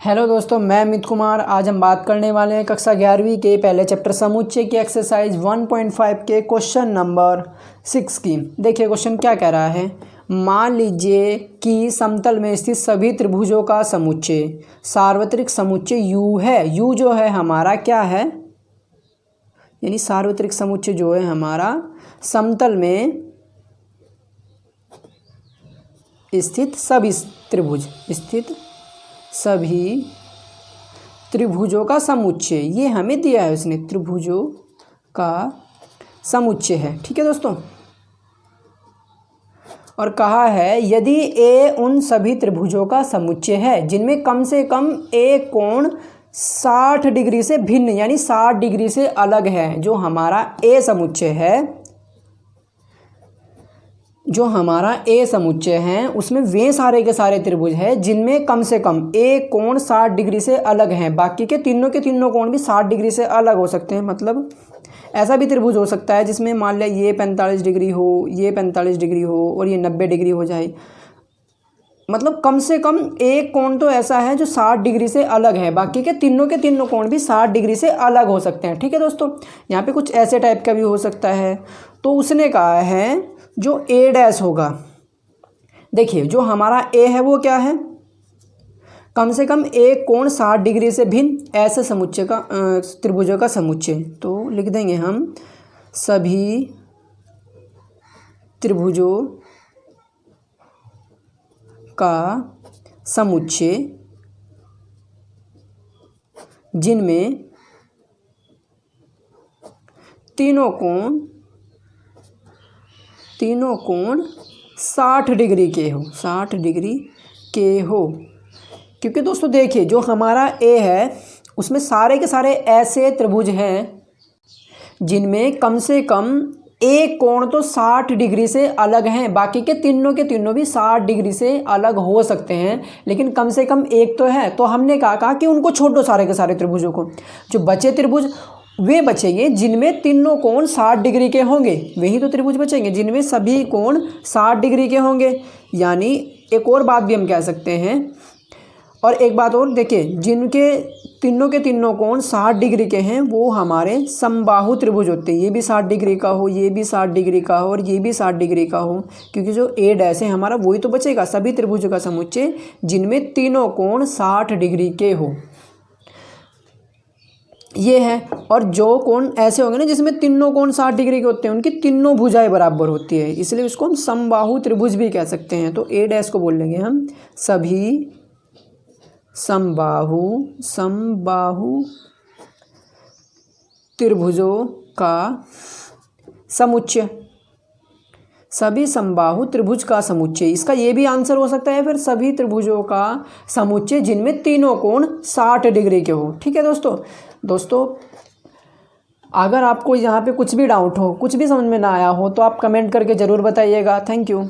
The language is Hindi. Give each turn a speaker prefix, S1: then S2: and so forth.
S1: हेलो दोस्तों, मैं अमित कुमार। आज हम बात करने वाले हैं कक्षा 11वीं के पहले चैप्टर समुच्चय की एक्सरसाइज 1.5 के क्वेश्चन नंबर 6 की। देखिए क्वेश्चन क्या कह रहा है। मान लीजिए कि समतल में स्थित सभी त्रिभुजों का समुच्चय सार्वत्रिक समुच्चय U है। U जो है हमारा क्या है, यानी सार्वत्रिक समुच्चय जो है हमारा समतल में स्थित सभी त्रिभुजों का समुच्चय, ये हमें दिया है उसने, त्रिभुजों का समुच्चय है। ठीक है दोस्तों, और कहा है यदि A उन सभी त्रिभुजों का समुच्चय है जिनमें कम से कम एक कोण 60 डिग्री से भिन्न यानी 60 डिग्री से अलग है। जो हमारा A समुच्चय है उसमें वे सारे के सारे त्रिभुज हैं जिनमें कम से कम एक कोण 60 डिग्री से अलग हैं। बाकी के तीनों कोण भी 60 डिग्री से अलग हो सकते हैं। मतलब ऐसा भी त्रिभुज हो सकता है जिसमें मान लिया ये 45 डिग्री हो, ये 45 डिग्री हो और ये 90 डिग्री हो जाए। मतलब कम से कम एक कोण तो ऐसा है जो 60 डिग्री से अलग है, बाकी के तीनों कोण भी 60 डिग्री से अलग हो सकते हैं। ठीक है दोस्तों, यहाँ पे कुछ ऐसे टाइप का भी हो सकता है। तो उसने कहा है जो A डैश होगा, देखिए जो हमारा A है वो क्या है, कम से कम एक कोण 60 डिग्री से भिन्न ऐसे समुच्चय का त्रिभुजों का समुच्चय। तो लिख देंगे हम सभी त्रिभुजों का समुच्चय जिनमें तीनों कोण 60 डिग्री के हो, 60 डिग्री के हो। क्योंकि दोस्तों देखिए जो हमारा A है उसमें सारे के सारे ऐसे त्रिभुज हैं जिनमें कम से कम एक कोण तो 60 डिग्री से अलग हैं। बाकी के तीनों भी 60 डिग्री से अलग हो सकते हैं, लेकिन कम से कम एक तो है। तो हमने कहा कि उनको छोड़ो सारे के सारे त्रिभुजों को। जो बचे त्रिभुज वे बचेंगे जिनमें तीनों कोण 60 डिग्री के होंगे, वही तो त्रिभुज बचेंगे जिनमें सभी कोण 60 डिग्री के होंगे। यानी एक और बात भी हम कह सकते हैं, और एक बात और देखिए, जिनके तीनों कोण 60 डिग्री के हैं वो हमारे समबाहु त्रिभुज होते हैं। ये भी 60 डिग्री का हो, ये भी 60 डिग्री का हो और ये भी 60 डिग्री का हो। क्योंकि जो A डैश है हमारा वही तो बचेगा, सभी त्रिभुजों का समुच्चय जिनमें तीनों कोण 60 डिग्री के हो, ये है। और जो कोण ऐसे होंगे ना जिसमें तीनों कोण 60 डिग्री के होते हैं उनकी तीनों भुजाएं बराबर होती है, इसलिए उसको हम समबाहु त्रिभुज भी कह सकते हैं। तो A डैश को बोल लेंगे हम सभी समबाहु त्रिभुजों का समुच्चय, सभी समबाहु त्रिभुज का समुच्चय। इसका ये भी आंसर हो सकता है फिर सभी त्रिभुजों का समुच्चय जिनमें तीनों कोण 60 डिग्री के हो। ठीक है दोस्तों, अगर आपको यहाँ पे कुछ भी डाउट हो, कुछ भी समझ में ना आया हो तो आप कमेंट करके ज़रूर बताइएगा। Thank you.